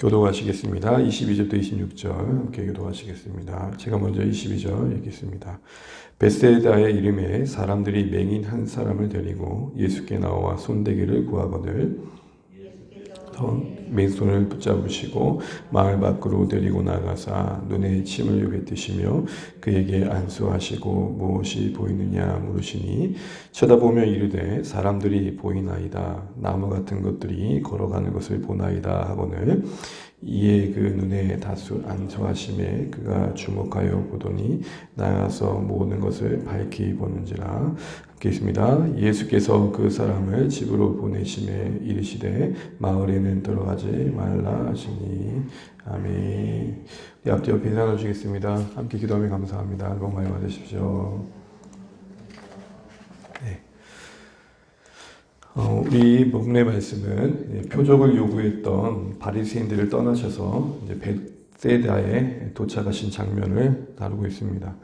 교도하시겠습니다. 22절부터 26절 함께 교도하시겠습니다. 제가 먼저 22절 읽겠습니다. 베세다의 이름에 사람들이 맹인 한 사람을 데리고 예수께 나와 손대기를 구하거늘 맨손을 붙잡으시고 마을 밖으로 데리고 나가사 눈에 침을 뱉으시며 그에게 안수하시고 무엇이 보이느냐 물으시니 쳐다보며 이르되 사람들이 보이나이다. 나무 같은 것들이 걸어가는 것을 보나이다 하거늘 이에 그 눈에 다수 안수하심에 그가 주목하여 보더니 나가서 모든 것을 밝히 보는지라. 함께 있습니다. 예수께서 그 사람을 집으로 보내심에 이르시되 마을에는 들어가지 말라 하시니. 아멘. 우리 앞뒤 옆에 나눠주겠습니다. 함께 기도하며 감사합니다. 복 많이 받으십시오. 네. 우리 본문의 말씀은 표적을 요구했던 바리새인들을 떠나셔서 이제 베세다에 도착하신 장면을 다루고 있습니다.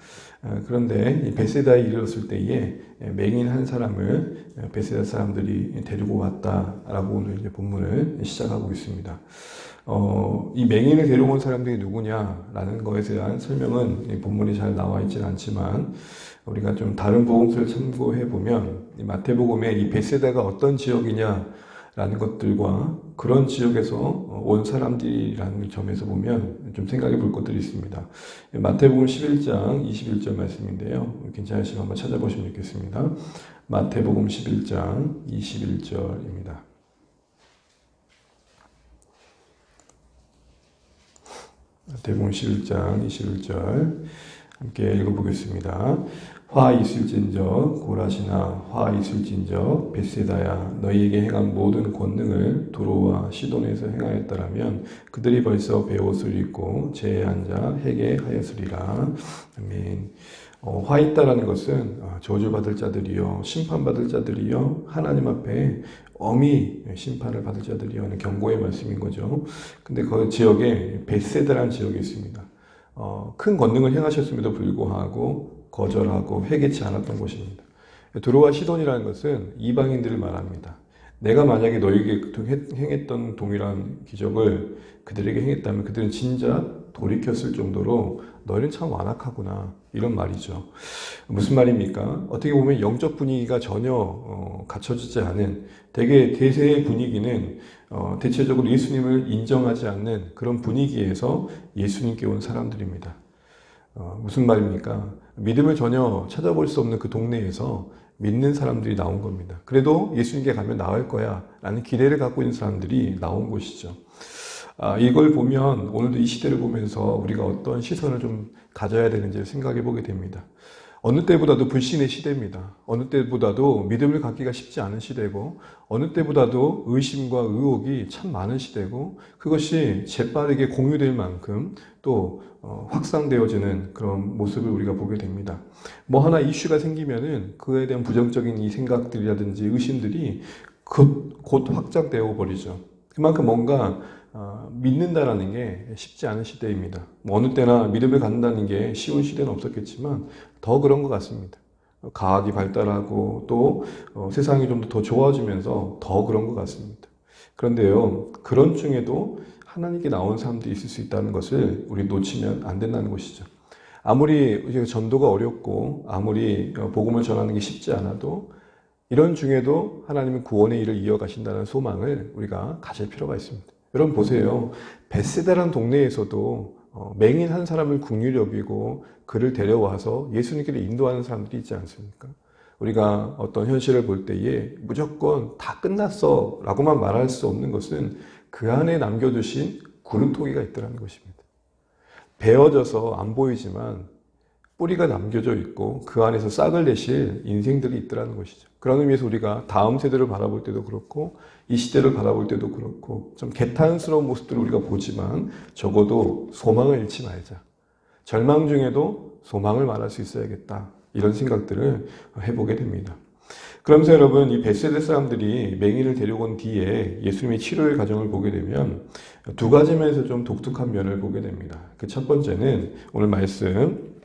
그런데 이 베세다에 이르렀을 때에 맹인 한 사람을 베세다 사람들이 데리고 왔다라고 오늘 이제 본문을 시작하고 있습니다. 이 맹인을 데려온 사람들이 누구냐라는 것에 대한 설명은 본문에 잘 나와 있지는 않지만 우리가 좀 다른 복음서를 참고해 보면 마태복음에 이 베세다가 어떤 지역이냐라는 것들과 그런 지역에서 온 사람들이라는 점에서 보면 좀 생각해 볼 것들이 있습니다. 마태복음 11장 21절 말씀인데요. 괜찮으시면 한번 찾아보시면 좋겠습니다. 마태복음 11장 21절입니다. 마태복음 11장 21절 함께 읽어보겠습니다. 화 있을진저 고라시나 화 있을진저 베세다야 너희에게 행한 모든 권능을 두로와 시돈에서 행하였더라면 그들이 벌써 베옷을 입고 제에 앉아 회개 하였으리라. 아멘. 화 있다라는 것은 저주받을 자들이요 심판받을 자들이요 하나님 앞에 엄히 심판을 받을 자들이요 하는 경고의 말씀인 거죠. 근데 그 지역에 베세다라는 지역이 있습니다. 큰 권능을 행하셨음에도 불구하고 거절하고 회개치 않았던 곳입니다. 두로와 시돈이라는 것은 이방인들을 말합니다. 내가 만약에 너에게 행했던 동일한 기적을 그들에게 행했다면 그들은 진짜 돌이켰을 정도로 너희는 참 완악하구나 이런 말이죠. 무슨 말입니까? 어떻게 보면 영적 분위기가 전혀 갖춰지지 않은 되게 대세의 분위기는 대체적으로 예수님을 인정하지 않는 그런 분위기에서 예수님께 온 사람들입니다. 무슨 말입니까? 믿음을 전혀 찾아볼 수 없는 그 동네에서 믿는 사람들이 나온 겁니다. 그래도 예수님께 가면 나을 거야 라는 기대를 갖고 있는 사람들이 나온 곳이죠. 이걸 보면 오늘도 이 시대를 보면서 우리가 어떤 시선을 좀 가져야 되는지를 생각해 보게 됩니다. 어느 때보다도 불신의 시대입니다. 어느 때보다도 믿음을 갖기가 쉽지 않은 시대고 어느 때보다도 의심과 의혹이 참 많은 시대고 그것이 재빠르게 공유될 만큼 또 확산되어지는 그런 모습을 우리가 보게 됩니다. 뭐 하나 이슈가 생기면은 그에 대한 부정적인 이 생각들이라든지 의심들이 곧 확장되어 버리죠. 그만큼 뭔가 믿는다라는 게 쉽지 않은 시대입니다. 어느 때나 믿음을 갖는다는 게 쉬운 시대는 없었겠지만 더 그런 것 같습니다. 과학이 발달하고 또 세상이 좀 더 좋아지면서 더 그런 것 같습니다. 그런데요, 그런 중에도 하나님께 나온 사람들이 있을 수 있다는 것을 우리 놓치면 안 된다는 것이죠. 아무리 전도가 어렵고 아무리 복음을 전하는 게 쉽지 않아도 이런 중에도 하나님은 구원의 일을 이어가신다는 소망을 우리가 가질 필요가 있습니다. 여러분 보세요. 베세다라는 동네에서도 맹인 한 사람을 긍휼히 여기고 그를 데려와서 예수님께로 인도하는 사람들이 있지 않습니까? 우리가 어떤 현실을 볼 때에 무조건 다 끝났어 라고만 말할 수 없는 것은 그 안에 남겨두신 구름토기가 있다는 것입니다. 베어져서 안 보이지만 뿌리가 남겨져 있고 그 안에서 싹을 내실 인생들이 있더라는 것이죠. 그런 의미에서 우리가 다음 세대를 바라볼 때도 그렇고 이 시대를 바라볼 때도 그렇고 좀 개탄스러운 모습들을 우리가 보지만 적어도 소망을 잃지 말자. 절망 중에도 소망을 말할 수 있어야겠다. 이런 생각들을 해보게 됩니다. 그러면서 여러분 이 베세다 사람들이 맹인을 데려온 뒤에 예수님의 치료의 과정을 보게 되면 두 가지 면에서 좀 독특한 면을 보게 됩니다. 그 첫 번째는 오늘 말씀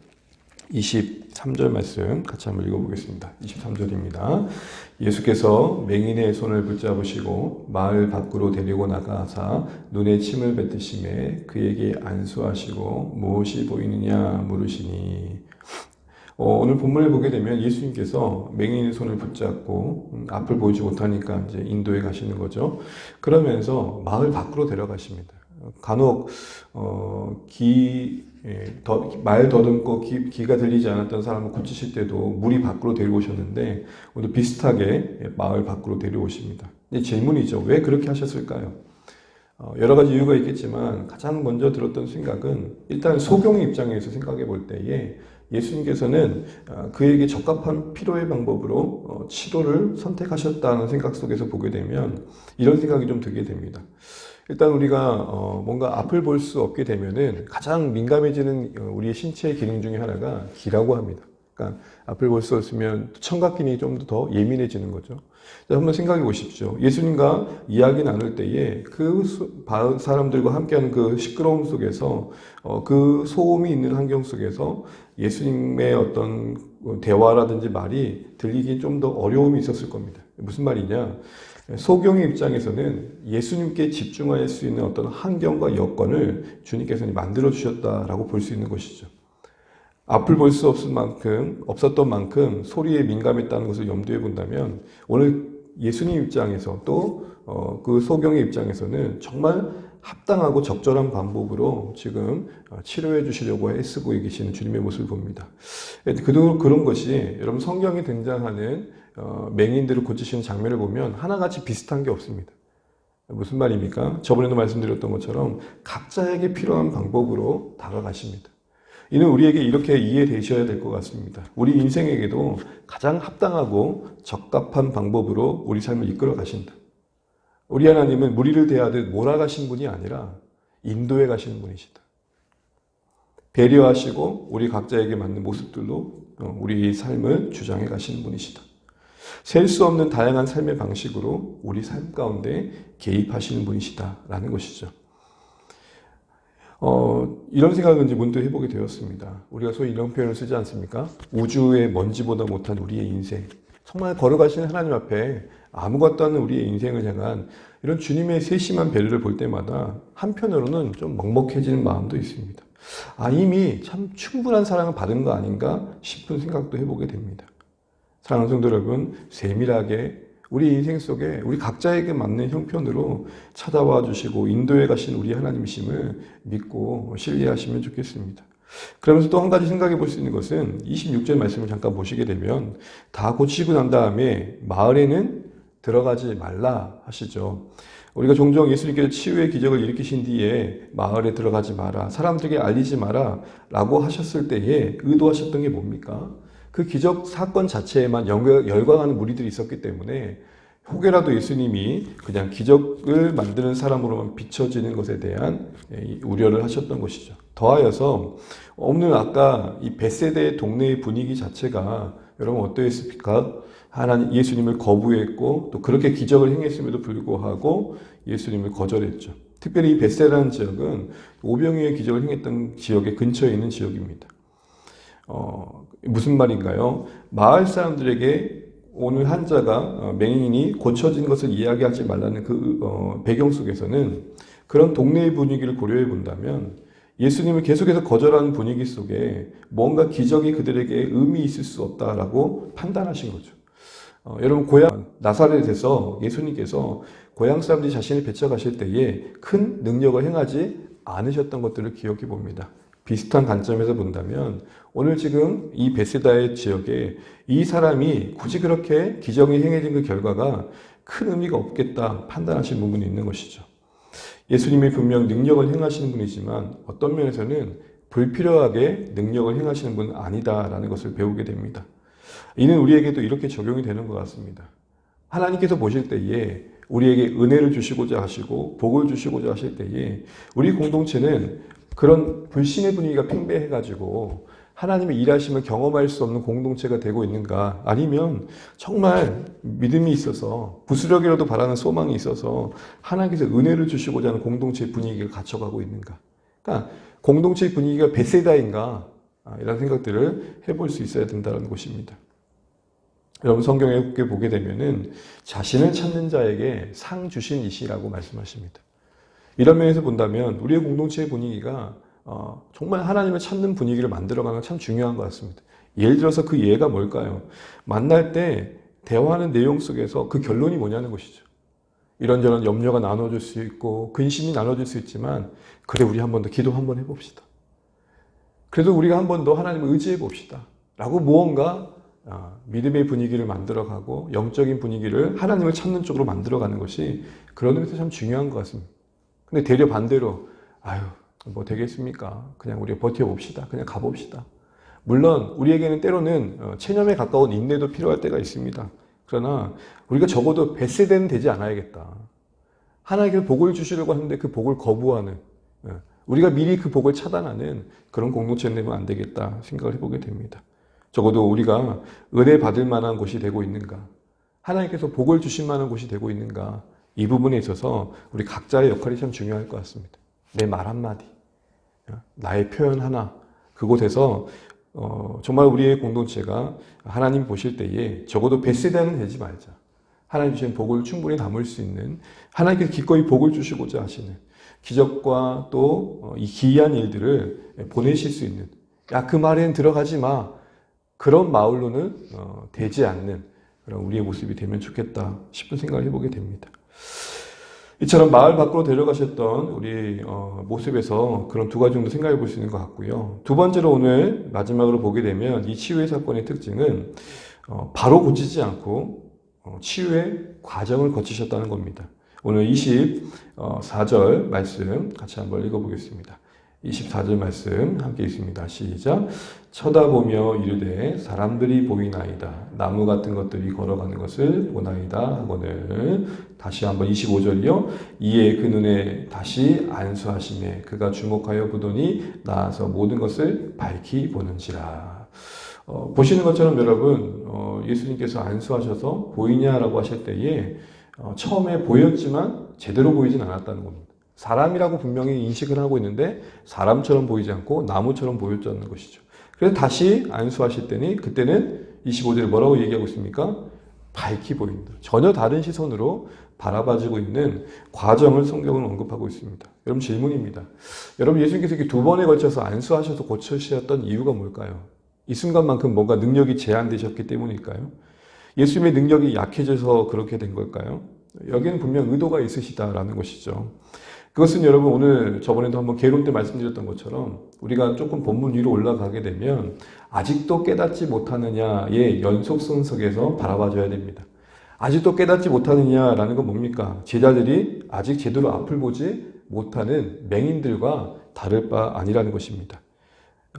23절 말씀 같이 한번 읽어보겠습니다. 23절입니다. 예수께서 맹인의 손을 붙잡으시고 마을 밖으로 데리고 나가사 눈에 침을 뱉으시매 그에게 안수하시고 무엇이 보이느냐 물으시니. 오늘 본문을 보게 되면 예수님께서 맹인의 손을 붙잡고 앞을 보이지 못하니까 이제 인도에 가시는 거죠. 그러면서 마을 밖으로 데려가십니다. 간혹 말 더듬고 귀가 들리지 않았던 사람을 고치실 때도 무리 밖으로 데려오셨는데 오늘 비슷하게 마을 밖으로 데려오십니다. 질문이죠. 왜 그렇게 하셨을까요? 여러 가지 이유가 있겠지만 가장 먼저 들었던 생각은 일단 소경의 입장에서 생각해 볼 때에 예수님께서는 그에게 적합한 필요의 방법으로 치료를 선택하셨다는 생각 속에서 보게 되면 이런 생각이 좀 들게 됩니다. 일단 우리가 뭔가 앞을 볼 수 없게 되면은 가장 민감해지는 우리의 신체의 기능 중에 하나가 귀라고 합니다. 그러니까 앞을 볼 수 없으면 청각 기능이 좀 더 예민해지는 거죠. 자, 한번 생각해 보십시오. 예수님과 이야기 나눌 때에 그 사람들과 함께하는 그 시끄러움 속에서 그 소음이 있는 환경 속에서 예수님의 어떤 대화라든지 말이 들리기 좀 더 어려움이 있었을 겁니다. 무슨 말이냐? 소경의 입장에서는 예수님께 집중할 수 있는 어떤 환경과 여건을 주님께서는 만들어 주셨다라고 볼 수 있는 것이죠. 앞을 볼 수 없었던 만큼 소리에 민감했다는 것을 염두에 본다면 오늘 예수님 입장에서 또 그 소경의 입장에서는 정말 합당하고 적절한 방법으로 지금 치료해 주시려고 애쓰고 계시는 주님의 모습을 봅니다. 그런 것이 여러분 성경에 등장하는 맹인들을 고치시는 장면을 보면 하나같이 비슷한 게 없습니다. 무슨 말입니까? 저번에도 말씀드렸던 것처럼 각자에게 필요한 방법으로 다가가십니다. 이는 우리에게 이렇게 이해되셔야 될 것 같습니다. 우리 인생에게도 가장 합당하고 적합한 방법으로 우리 삶을 이끌어 가신다. 우리 하나님은 무리를 대하듯 몰아가신 분이 아니라 인도해 가시는 분이시다. 배려하시고 우리 각자에게 맞는 모습들로 우리 삶을 주장해 가시는 분이시다. 셀 수 없는 다양한 삶의 방식으로 우리 삶 가운데 개입하시는 분이시다라는 것이죠. 이런 생각을 이제 문득 해보게 되었습니다. 우리가 소위 이런 표현을 쓰지 않습니까? 우주의 먼지보다 못한 우리의 인생. 정말 걸어가시는 하나님 앞에 아무것도 않은 우리의 인생을 향한 이런 주님의 세심한 배려를 볼 때마다 한편으로는 좀 먹먹해지는 마음도 있습니다. 이미 참 충분한 사랑을 받은 거 아닌가 싶은 생각도 해보게 됩니다. 사랑하는 성도 여러분, 세밀하게 우리 인생 속에 우리 각자에게 맞는 형편으로 찾아와 주시고 인도해 가신 우리 하나님이심을 믿고 신뢰하시면 좋겠습니다. 그러면서 또 한 가지 생각해 볼 수 있는 것은 26절 말씀을 잠깐 보시게 되면 다 고치고 난 다음에 마을에는 들어가지 말라 하시죠. 우리가 종종 예수님께서 치유의 기적을 일으키신 뒤에 마을에 들어가지 마라, 사람들에게 알리지 마라 라고 하셨을 때에 의도하셨던 게 뭡니까? 그 기적 사건 자체에만 열광하는 무리들이 있었기 때문에 혹여라도 예수님이 그냥 기적을 만드는 사람으로만 비춰지는 것에 대한 우려를 하셨던 것이죠. 더하여서 오늘 아까 이 벳세다의 동네의 분위기 자체가 여러분 어떠했습니까? 하나님 예수님을 거부했고 또 그렇게 기적을 행했음에도 불구하고 예수님을 거절했죠. 특별히 이 벳세다라는 지역은 오병이어의 기적을 행했던 지역의 근처에 있는 지역입니다. 무슨 말인가요? 마을 사람들에게 오늘 환자가 맹인이 고쳐진 것을 이야기하지 말라는 그 배경 속에서는 그런 동네의 분위기를 고려해 본다면 예수님을 계속해서 거절하는 분위기 속에 뭔가 기적이 그들에게 의미 있을 수 없다라고 판단하신 거죠. 여러분 고향 나사렛에서 예수님께서 고향 사람들이 자신을 배척하실 때에 큰 능력을 행하지 않으셨던 것들을 기억해 봅니다. 비슷한 관점에서 본다면 오늘 지금 이 벳세다의 지역에 이 사람이 굳이 그렇게 기적이 행해진 그 결과가 큰 의미가 없겠다 판단하시는 부분이 있는 것이죠. 예수님이 분명 능력을 행하시는 분이지만 어떤 면에서는 불필요하게 능력을 행하시는 분은 아니다라는 것을 배우게 됩니다. 이는 우리에게도 이렇게 적용이 되는 것 같습니다. 하나님께서 보실 때에 우리에게 은혜를 주시고자 하시고 복을 주시고자 하실 때에 우리 공동체는 그런 불신의 분위기가 팽배해가지고 하나님의 일하심을 경험할 수 없는 공동체가 되고 있는가, 아니면 정말 믿음이 있어서 부스러기라도 바라는 소망이 있어서 하나님께서 은혜를 주시고자 하는 공동체의 분위기가 갇혀가고 있는가. 그러니까 공동체의 분위기가 벳세다인가 이런 생각들을 해볼 수 있어야 된다는 것입니다. 여러분 성경에 보게 되면은 자신을 찾는 자에게 상 주신 이시라고 말씀하십니다. 이런 면에서 본다면 우리의 공동체의 분위기가 정말 하나님을 찾는 분위기를 만들어가는 건 참 중요한 것 같습니다. 예를 들어서 그 예가 뭘까요? 만날 때 대화하는 내용 속에서 그 결론이 뭐냐는 것이죠. 이런저런 염려가 나눠질 수 있고 근심이 나눠질 수 있지만 그래 우리 한 번 더 기도 한번 해봅시다. 그래도 우리가 한 번 더 하나님을 의지해 봅시다. 라고 무언가 믿음의 분위기를 만들어가고 영적인 분위기를 하나님을 찾는 쪽으로 만들어가는 것이 그런 의미에서 참 중요한 것 같습니다. 근데 되려 반대로 뭐 되겠습니까? 그냥 우리가 버텨봅시다. 그냥 가봅시다. 물론 우리에게는 때로는 체념에 가까운 인내도 필요할 때가 있습니다. 그러나 우리가 적어도 벳세대는 되지 않아야겠다. 하나님께서 복을 주시려고 하는데 그 복을 거부하는, 우리가 미리 그 복을 차단하는 그런 공동체는 되면 안 되겠다 생각을 해보게 됩니다. 적어도 우리가 은혜 받을 만한 곳이 되고 있는가, 하나님께서 복을 주실 만한 곳이 되고 있는가, 이 부분에 있어서 우리 각자의 역할이 참 중요할 것 같습니다. 내 말 한마디, 나의 표현 하나, 그곳에서 정말 우리의 공동체가 하나님 보실 때에 적어도 벳세대는 되지 말자. 하나님 주신 복을 충분히 담을 수 있는, 하나님께서 기꺼이 복을 주시고자 하시는 기적과 또 이 기이한 일들을 보내실 수 있는, 그 말에는 들어가지 마, 그런 마을로는 되지 않는 그런 우리의 모습이 되면 좋겠다 싶은 생각을 해보게 됩니다. 이처럼 마을 밖으로 데려가셨던 우리 모습에서 그런 두 가지 정도 생각해 볼 수 있는 것 같고요. 두 번째로 오늘 마지막으로 보게 되면 이 치유의 사건의 특징은 바로 고치지 않고 치유의 과정을 거치셨다는 겁니다. 오늘 24절 말씀 같이 한번 읽어보겠습니다. 24절 말씀 함께 있습니다. 시작. 쳐다보며 이르되 사람들이 보이나이다. 나무 같은 것들이 걸어가는 것을 보나이다 하거늘. 다시 한번 25절이요. 이에 그 눈에 다시 안수하시매 그가 주목하여 보더니 나아서 모든 것을 밝히 보는지라. 보시는 것처럼 여러분 예수님께서 안수하셔서 보이냐라고 하실 때에 처음에 보였지만 제대로 보이진 않았다는 겁니다. 사람이라고 분명히 인식을 하고 있는데 사람처럼 보이지 않고 나무처럼 보였다는 것이죠. 그래서 다시 안수하실 때니 그때는 25절에 뭐라고 얘기하고 있습니까? 밝히 보인다. 전혀 다른 시선으로 바라봐지고 있는 과정을 성경은 언급하고 있습니다. 여러분 질문입니다. 여러분 예수님께서 이렇게 두 번에 걸쳐서 안수하셔서 고쳐주셨던 이유가 뭘까요? 이 순간만큼 뭔가 능력이 제한되셨기 때문일까요? 예수님의 능력이 약해져서 그렇게 된 걸까요? 여기는 분명 의도가 있으시다라는 것이죠. 그것은 여러분 오늘 저번에도 한번 개론 때 말씀드렸던 것처럼 우리가 조금 본문 위로 올라가게 되면 아직도 깨닫지 못하느냐의 연속성 속에서 바라봐줘야 됩니다. 아직도 깨닫지 못하느냐라는 건 뭡니까? 제자들이 아직 제대로 앞을 보지 못하는 맹인들과 다를 바 아니라는 것입니다.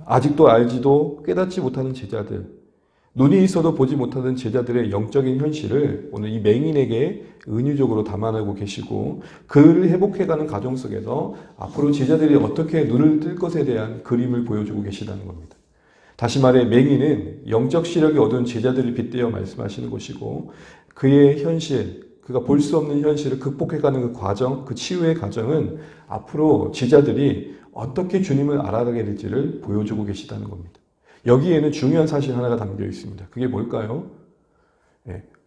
아직도 알지도 깨닫지 못하는 제자들, 눈이 있어도 보지 못하는 제자들의 영적인 현실을 오늘 이 맹인에게 은유적으로 담아내고 계시고 그를 회복해가는 과정 속에서 앞으로 제자들이 어떻게 눈을 뜰 것에 대한 그림을 보여주고 계시다는 겁니다. 다시 말해 맹인은 영적 시력이 얻은 제자들을 빗대어 말씀하시는 것이고 그의 현실, 그가 볼 수 없는 현실을 극복해가는 그 과정, 그 치유의 과정은 앞으로 제자들이 어떻게 주님을 알아가게 될지를 보여주고 계시다는 겁니다. 여기에는 중요한 사실 하나가 담겨 있습니다. 그게 뭘까요?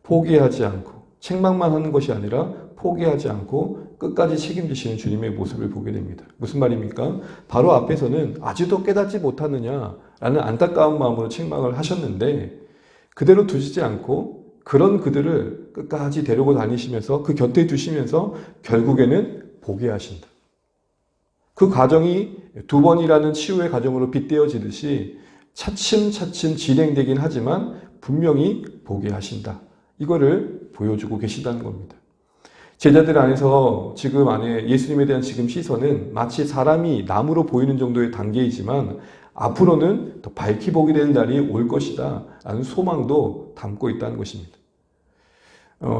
포기하지 않고 책망만 하는 것이 아니라 포기하지 않고 끝까지 책임지시는 주님의 모습을 보게 됩니다. 무슨 말입니까? 바로 앞에서는 아직도 깨닫지 못하느냐라는 안타까운 마음으로 책망을 하셨는데 그대로 두시지 않고 그런 그들을 끝까지 데리고 다니시면서 그 곁에 두시면서 결국에는 보게 하신다. 그 과정이 두 번이라는 치유의 과정으로 빗대어지듯이 차츰차츰 진행되긴 하지만 분명히 보게 하신다. 이거를 보여주고 계시다는 겁니다. 제자들 안에서 지금 안에 예수님에 대한 지금 시선은 마치 사람이 나무로 보이는 정도의 단계이지만 앞으로는 더 밝히 보게 될 날이 올 것이다 라는 소망도 담고 있다는 것입니다.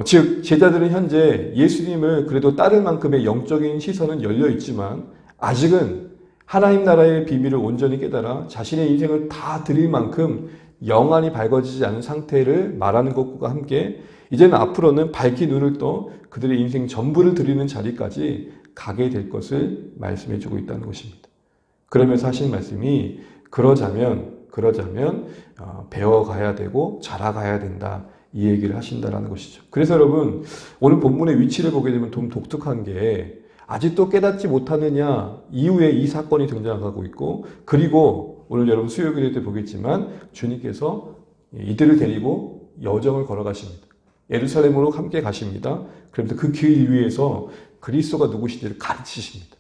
즉 제자들은 현재 예수님을 그래도 따를 만큼의 영적인 시선은 열려 있지만 아직은 하나님 나라의 비밀을 온전히 깨달아 자신의 인생을 다 드릴 만큼 영안이 밝아지지 않은 상태를 말하는 것과 함께 이제는 앞으로는 밝히 눈을 떠 그들의 인생 전부를 드리는 자리까지 가게 될 것을 말씀해 주고 있다는 것입니다. 그러면서 하시는 말씀이 그러자면 배워가야 되고 자라가야 된다. 이 얘기를 하신다라는 것이죠. 그래서 여러분 오늘 본문의 위치를 보게 되면 좀 독특한 게 아직도 깨닫지 못하느냐 이후에 이 사건이 등장하고 있고 그리고 오늘 여러분 수요일에 때 보겠지만 주님께서 이들을 데리고 여정을 걸어가십니다. 예루살렘으로 함께 가십니다. 그러면서 그 길 위에서 그리스도가 누구신지를 가르치십니다.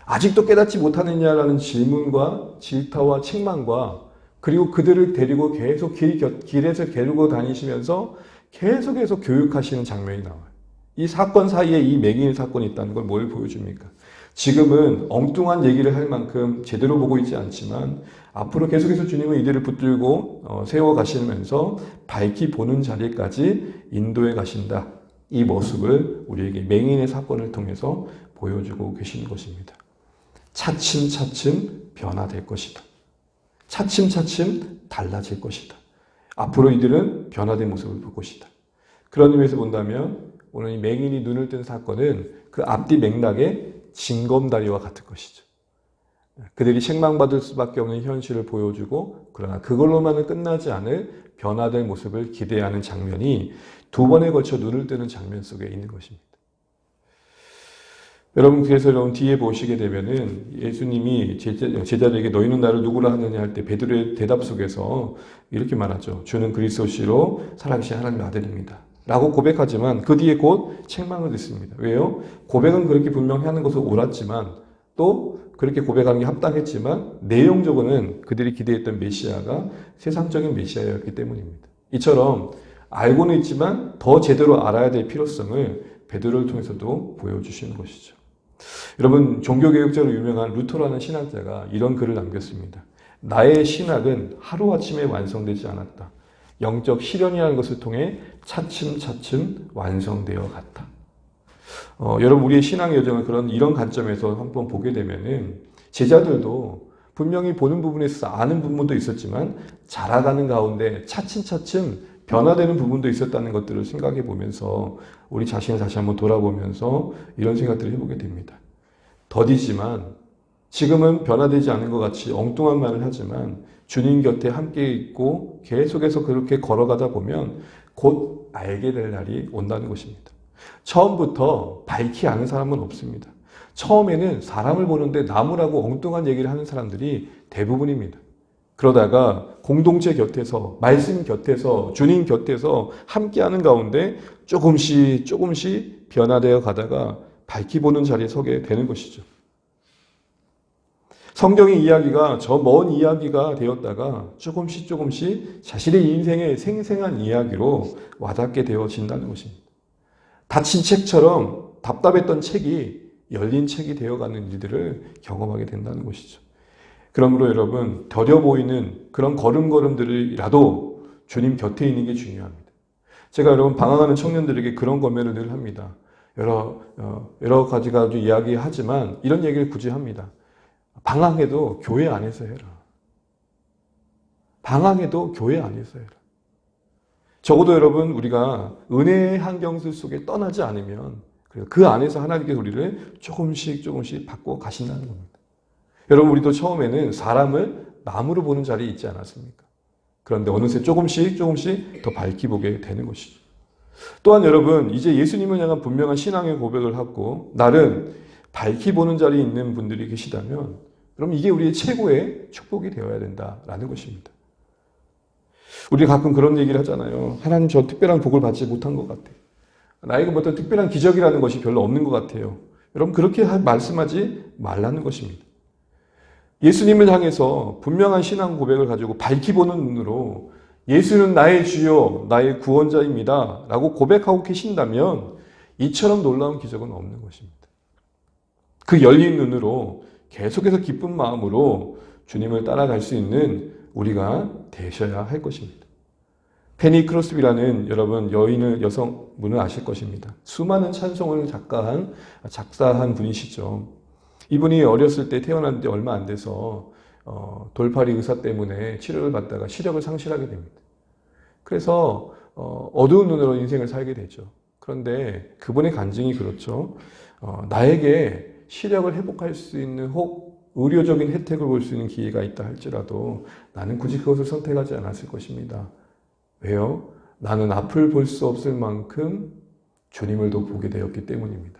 아직도 깨닫지 못하느냐라는 질문과 질타와 책망과 그리고 그들을 데리고 계속 길에서 데리고 다니시면서 계속해서 교육하시는 장면이 나와요. 이 사건 사이에 이 맹인 사건이 있다는 걸 뭘 보여줍니까? 지금은 엉뚱한 얘기를 할 만큼 제대로 보고 있지 않지만 앞으로 계속해서 주님은 이들을 붙들고 세워가시면서 밝히 보는 자리까지 인도해 가신다. 이 모습을 우리에게 맹인의 사건을 통해서 보여주고 계시는 것입니다. 차츰차츰 변화될 것이다. 차츰차츰 달라질 것이다. 앞으로 이들은 변화된 모습을 볼 것이다. 그런 의미에서 본다면 오늘 이 맹인이 눈을 뜬 사건은 그 앞뒤 맥락의 징검다리와 같을 것이죠. 그들이 책망받을 수밖에 없는 현실을 보여주고 그러나 그걸로만은 끝나지 않을 변화될 모습을 기대하는 장면이 두 번에 걸쳐 눈을 뜨는 장면 속에 있는 것입니다. 여러분 그래서 여러분 뒤에 보시게 되면은 예수님이 제자들에게 너희는 나를 누구라 하느냐 할 때 베드로의 대답 속에서 이렇게 말하죠. 주는 그리스도시로 살아계신 하나님의 아들입니다. 라고 고백하지만 그 뒤에 곧 책망을 듣습니다. 왜요? 고백은 그렇게 분명히 하는 것은 옳았지만 또 그렇게 고백하는 게 합당했지만 내용적으로는 그들이 기대했던 메시아가 세상적인 메시아였기 때문입니다. 이처럼 알고는 있지만 더 제대로 알아야 될 필요성을 베드로를 통해서도 보여주시는 것이죠. 여러분 종교개혁자로 유명한 루터라는 신학자가 이런 글을 남겼습니다. 나의 신학은 하루아침에 완성되지 않았다. 영적 실현이라는 것을 통해 차츰차츰 완성되어 갔다. 여러분 우리의 신앙 여정을 이런 관점에서 한번 보게 되면은 제자들도 분명히 보는 부분에 있어서 아는 부분도 있었지만 자라가는 가운데 차츰차츰 변화되는 부분도 있었다는 것들을 생각해 보면서 우리 자신을 다시 한번 돌아보면서 이런 생각들을 해보게 됩니다. 더디지만 지금은 변화되지 않은 것 같이 엉뚱한 말을 하지만 주님 곁에 함께 있고 계속해서 그렇게 걸어가다 보면 곧 알게 될 날이 온다는 것입니다. 처음부터 밝히 아는 사람은 없습니다. 처음에는 사람을 보는데 나무라고 엉뚱한 얘기를 하는 사람들이 대부분입니다. 그러다가 공동체 곁에서 말씀 곁에서 주님 곁에서 함께하는 가운데 조금씩 변화되어 가다가 밝히 보는 자리에 서게 되는 것이죠. 성경의 이야기가 저 먼 이야기가 되었다가 조금씩 자신의 인생의 생생한 이야기로 와닿게 되어진다는 것입니다. 닫힌 책처럼 답답했던 책이 열린 책이 되어가는 일들을 경험하게 된다는 것이죠. 그러므로 여러분 더뎌 보이는 그런 걸음걸음들이라도 주님 곁에 있는 게 중요합니다. 제가 여러분 방황하는 청년들에게 그런 권면을 늘 합니다. 여러 가지 가지고 이야기하지만 이런 얘기를 굳이 합니다. 방황해도 교회 안에서 해라. 방황해도 교회 안에서 해라. 적어도 여러분 우리가 은혜의 환경들 속에 떠나지 않으면 그 안에서 하나님께서 우리를 조금씩 바꿔 가신다는 겁니다. 여러분 우리도 처음에는 사람을 나무로 보는 자리에 있지 않았습니까? 그런데 어느새 조금씩 더 밝히 보게 되는 것이죠. 또한 여러분 이제 예수님을 향한 분명한 신앙의 고백을 하고 나는 밝히 보는 자리에 있는 분들이 계시다면 그럼 이게 우리의 최고의 축복이 되어야 된다라는 것입니다. 우리 가끔 그런 얘기를 하잖아요. 하나님 저 특별한 복을 받지 못한 것 같아요. 나에게 어떤 특별한 기적이라는 것이 별로 없는 것 같아요. 여러분 그렇게 말씀하지 말라는 것입니다. 예수님을 향해서 분명한 신앙 고백을 가지고 밝히 보는 눈으로 예수는 나의 주요 나의 구원자입니다 라고 고백하고 계신다면 이처럼 놀라운 기적은 없는 것입니다. 그 열린 눈으로 계속해서 기쁜 마음으로 주님을 따라갈 수 있는 우리가 되셔야 할 것입니다. 페니 크로스비라는 여러분 여성분을 아실 것입니다. 수많은 찬송을 작사한 분이시죠. 이분이 어렸을 때 태어난 지 얼마 안 돼서 돌팔이 의사 때문에 치료를 받다가 시력을 상실하게 됩니다. 그래서 어두운 눈으로 인생을 살게 되죠. 그런데 그분의 간증이 그렇죠. 나에게 시력을 회복할 수 있는 혹 의료적인 혜택을 볼 수 있는 기회가 있다 할지라도 나는 굳이 그것을 선택하지 않았을 것입니다. 왜요? 나는 앞을 볼 수 없을 만큼 주님을 더 보게 되었기 때문입니다.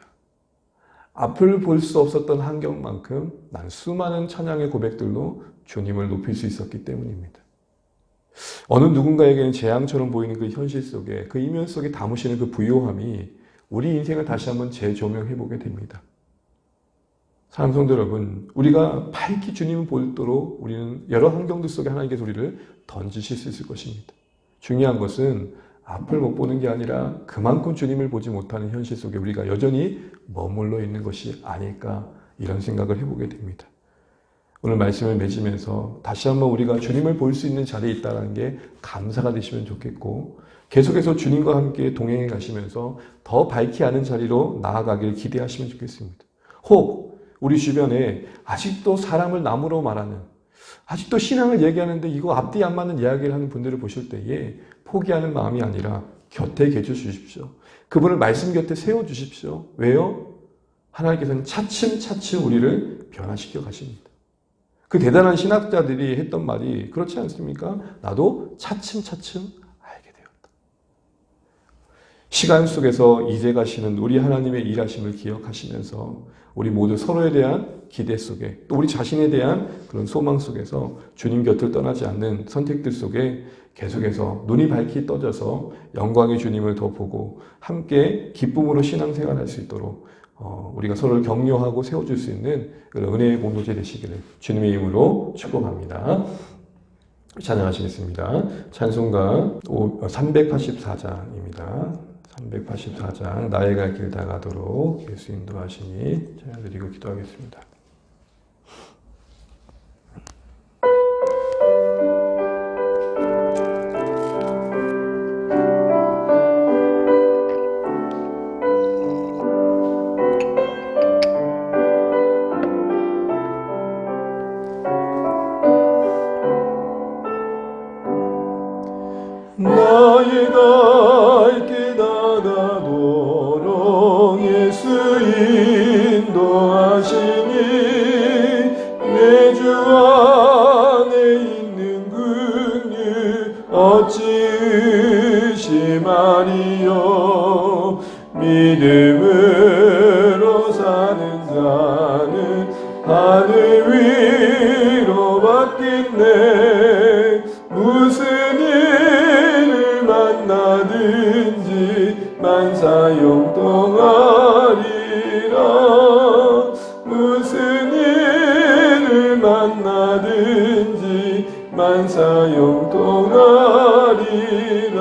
앞을 볼 수 없었던 환경만큼 난 수많은 찬양의 고백들로 주님을 높일 수 있었기 때문입니다. 어느 누군가에게는 재앙처럼 보이는 그 현실 속에, 그 이면 속에 담으시는 그 부요함이 우리 인생을 다시 한번 재조명해 보게 됩니다. 사랑하는 성도 여러분, 우리가 밝히 주님을 보도록 우리는 여러 환경들 속에 하나님께서 우리를 던지실 수 있을 것입니다. 중요한 것은 앞을 못 보는 게 아니라 그만큼 주님을 보지 못하는 현실 속에 우리가 여전히 머물러 있는 것이 아닐까, 이런 생각을 해보게 됩니다. 오늘 말씀을 맺으면서 다시 한번 우리가 주님을 볼 수 있는 자리에 있다는 게 감사가 되시면 좋겠고, 계속해서 주님과 함께 동행해 가시면서 더 밝히 아는 자리로 나아가길 기대하시면 좋겠습니다. 혹 우리 주변에 아직도 사람을 나무로 말하는, 아직도 신앙을 얘기하는데 이거 앞뒤 안 맞는 이야기를 하는 분들을 보실 때에 포기하는 마음이 아니라 곁에 계셔 주십시오. 그분을 말씀 곁에 세워주십시오. 왜요? 하나님께서는 차츰차츰 우리를 변화시켜 가십니다. 그 대단한 신학자들이 했던 말이 그렇지 않습니까? 나도 차츰차츰 알게 되었다. 시간 속에서 이제 가시는 우리 하나님의 일하심을 기억하시면서 우리 모두 서로에 대한 기대 속에, 또 우리 자신에 대한 그런 소망 속에서 주님 곁을 떠나지 않는 선택들 속에 계속해서 눈이 밝히 떠져서 영광의 주님을 더 보고 함께 기쁨으로 신앙생활할 수 있도록 우리가 서로를 격려하고 세워줄 수 있는 그런 은혜의 공동체 되시기를 주님의 이름으로 축복합니다. 찬양하시겠습니다. 찬송가 384장입니다. 384장 나의 갈 길 다 가도록 예수 인도하시니 찬양드리고 기도하겠습니다. 나의 갈 길 다 가도록 예수 인도하시니 내 주 안에 있는 긍휼 어찌 의심하리요. 믿음으로 사는 자는 하늘 위로 받겠네. 무슨 일을 만나든지 만사형통하리라. 무슨 일을 만나든지 만사형통하리라.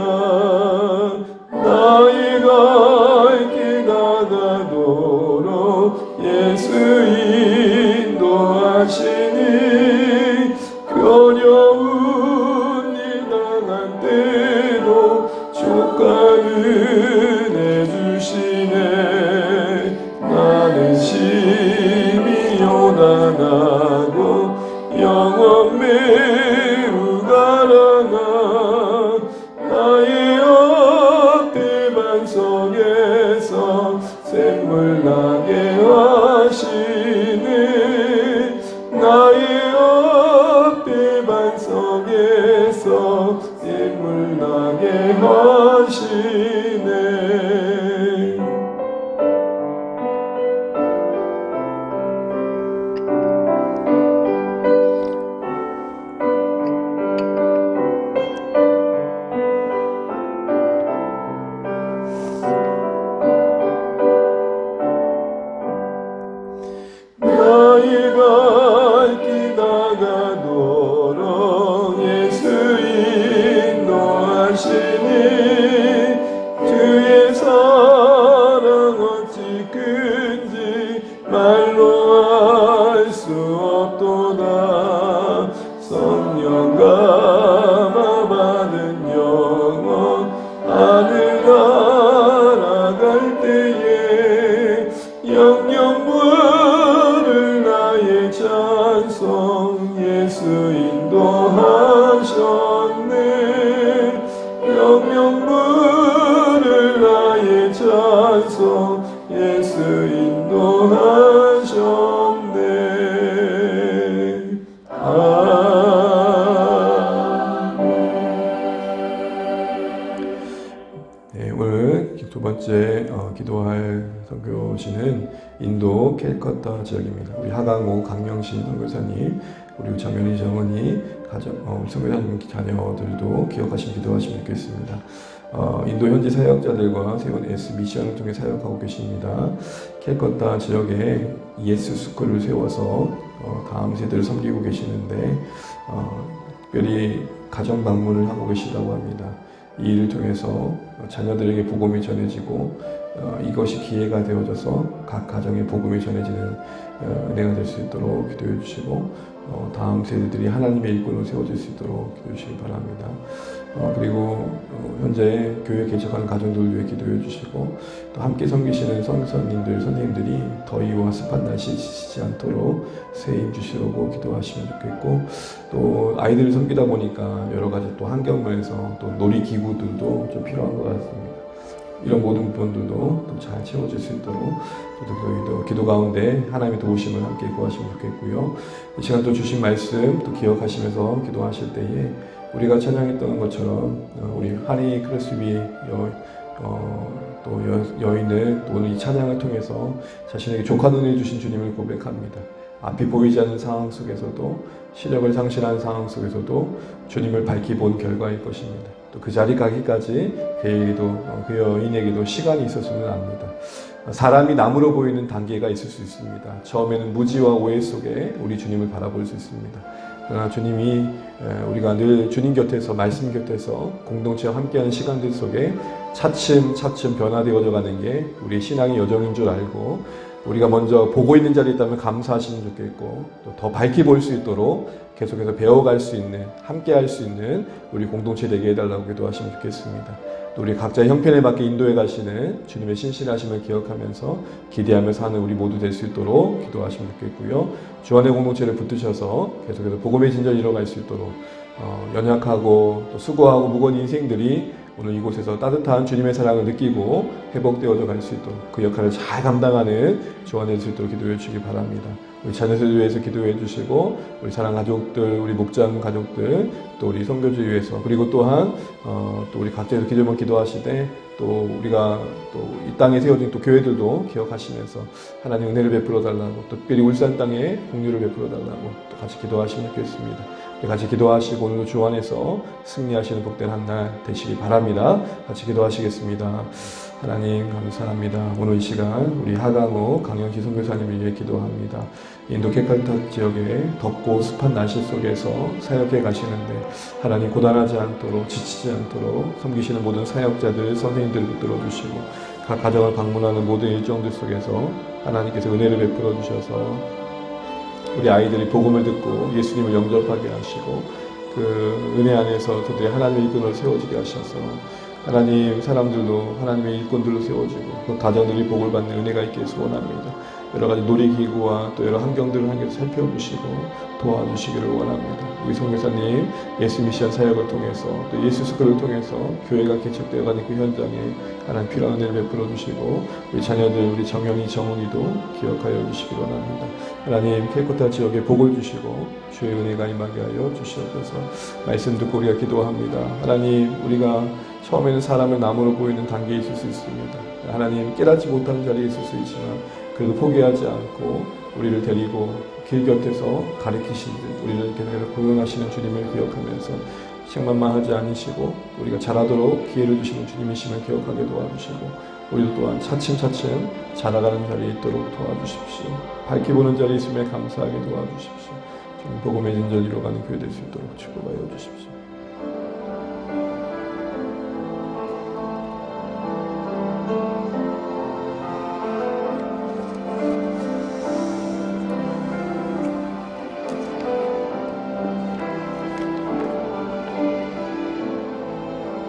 나의 갈 길 다 가도록 예수 인도하시니 그 어려운 일 당한 때도 족간을 해주시네. 나는 심히 요단하고 영원 매우 가라나. 나의 선교지는 인도 캘커타 지역입니다. 우리 하강호 강영신 선교사님, 우리 정연희 정은이 우리 선교사님 자녀들도 기억하시면 기도하시면 좋겠습니다. 인도 현지 사역자들과 세운 S 미션을 통해 사역하고 계십니다. 캘커타 지역에 예수 스쿨을 세워서 다음 세대를 섬기고 계시는데 특별히 가정 방문을 하고 계시다고 합니다. 이 일을 통해서 자녀들에게 복음이 전해지고 이것이 기회가 되어져서 각 가정에 복음이 전해지는 은혜가 될 수 있도록 기도해 주시고 다음 세대들이 하나님의 일꾼으로 세워질 수 있도록 기도해 주시기 바랍니다. 그리고 현재 교회 개척하는 가정들을 위해 기도해 주시고 또 함께 섬기시는 선교사님들, 선생님들이 더위와 습한 날씨 지치지 않도록 새 힘 주시려고 기도하시면 좋겠고 또 아이들을 섬기다 보니까 여러 가지 또 환경면에서 또 놀이기구들도 좀 필요한 것 같습니다. 이런 모든 부분들도 또 잘 채워질 수 있도록 또 기도 가운데 하나님의 도우심을 함께 구하시면 좋겠고요. 이 시간 또 주신 말씀 또 기억하시면서 기도하실 때에 우리가 찬양했던 것처럼 우리 하리 크로스비 또 여인은 또 오늘 이 찬양을 통해서 자신에게 족한 은혜를 주신 주님을 고백합니다. 앞이 보이지 않는 상황 속에서도 시력을 상실한 상황 속에서도 주님을 밝히 본 결과일 것입니다. 또 그 자리 가기까지 그에게도 그 여인에게도 시간이 있었으면 합니다. 사람이 남으로 보이는 단계가 있을 수 있습니다. 처음에는 무지와 오해 속에 우리 주님을 바라볼 수 있습니다. 그러나 주님이 우리가 늘 주님 곁에서 말씀 곁에서 공동체와 함께하는 시간들 속에 차츰 변화되어져 가는 게 우리의 신앙의 여정인 줄 알고 우리가 먼저 보고 있는 자리에 있다면 감사하시면 좋겠고 또 더 밝게 볼 수 있도록 계속해서 배워갈 수 있는 함께 할 수 있는 우리 공동체 되게 해달라고 기도하시면 좋겠습니다. 또 우리 각자의 형편에 맞게 인도해 가시는 주님의 신실하심을 기억하면서 기대하며 사는 우리 모두 될 수 있도록 기도하시면 좋겠고요. 주안의 공동체를 붙드셔서 계속해서 복음의 진전을 이뤄갈 수 있도록 연약하고 또 수고하고 무거운 인생들이 오늘 이곳에서 따뜻한 주님의 사랑을 느끼고 회복되어져 갈 수 있도록 그 역할을 잘 감당하는 주안될 수 있도록 기도해 주시기 바랍니다. 우리 자녀들을 위해서 기도해 주시고 우리 사랑 가족들, 우리 목장 가족들, 또 우리 선교주 위해서 그리고 또한 또 우리 각자에서 기도만 기도하시되 또 우리가 또 이 땅에 세워진 또 교회들도 기억하시면서 하나님 은혜를 베풀어 달라고 또 특별히 울산 땅에 공유를 베풀어 달라고 또 같이 기도하시면 좋겠습니다. 같이 기도하시고 오늘도 주 안에서 승리하시는 복된 한 날 되시기 바랍니다. 같이 기도하시겠습니다. 하나님 감사합니다. 오늘 이 시간 우리 하강호 강영시 선교사님을 위해 기도합니다. 인도 캘커타 지역의 덥고 습한 날씨 속에서 사역해 가시는데 하나님 고단하지 않도록 지치지 않도록 섬기시는 모든 사역자들 선생님들 붙들어 주시고 각 가정을 방문하는 모든 일정들 속에서 하나님께서 은혜를 베풀어 주셔서 우리 아이들이 복음을 듣고 예수님을 영접하게 하시고 그 은혜 안에서 그들의 하나님의 일꾼으로 세워지게 하셔서 하나님 사람들도 하나님의 일꾼들로 세워지고 그 가정들이 복을 받는 은혜가 있게 소원합니다. 여러 가지 놀이기구와 또 여러 환경들을 하나님께서 살펴주시고 도와주시기를 원합니다. 우리 선교사님 예수 미션 사역을 통해서 또 예수 스쿨을 통해서 교회가 개척되어가는 그 현장에 하나님 필요한 은혜를 베풀어 주시고 우리 자녀들 우리 정현이 정훈이도 기억하여 주시기 원합니다. 하나님 캘커타 지역에 복을 주시고 주의 은혜가 임하게 하여 주시옵소서. 말씀 듣고 우리가 기도합니다. 하나님 우리가 처음에는 사람을 남으로 보이는 단계에 있을 수 있습니다. 하나님 깨닫지 못하는 자리에 있을 수 있지만 그래도 포기하지 않고 우리를 데리고 길 곁에서 가리키시듯 우리를 계속해서 고용하시는 주님을 기억하면서 책만만하지 않으시고 우리가 잘하도록 기회를 주시는 주님이심을 기억하게 도와주시고 우리도 또한 차츰차츰 자라가는 자리에 있도록 도와주십시오. 밝게 보는 자리에 있음에 감사하게 도와주십시오. 주님 복음의 진전을 이뤄가는 교회 될 수 있도록 축복하여 주십시오.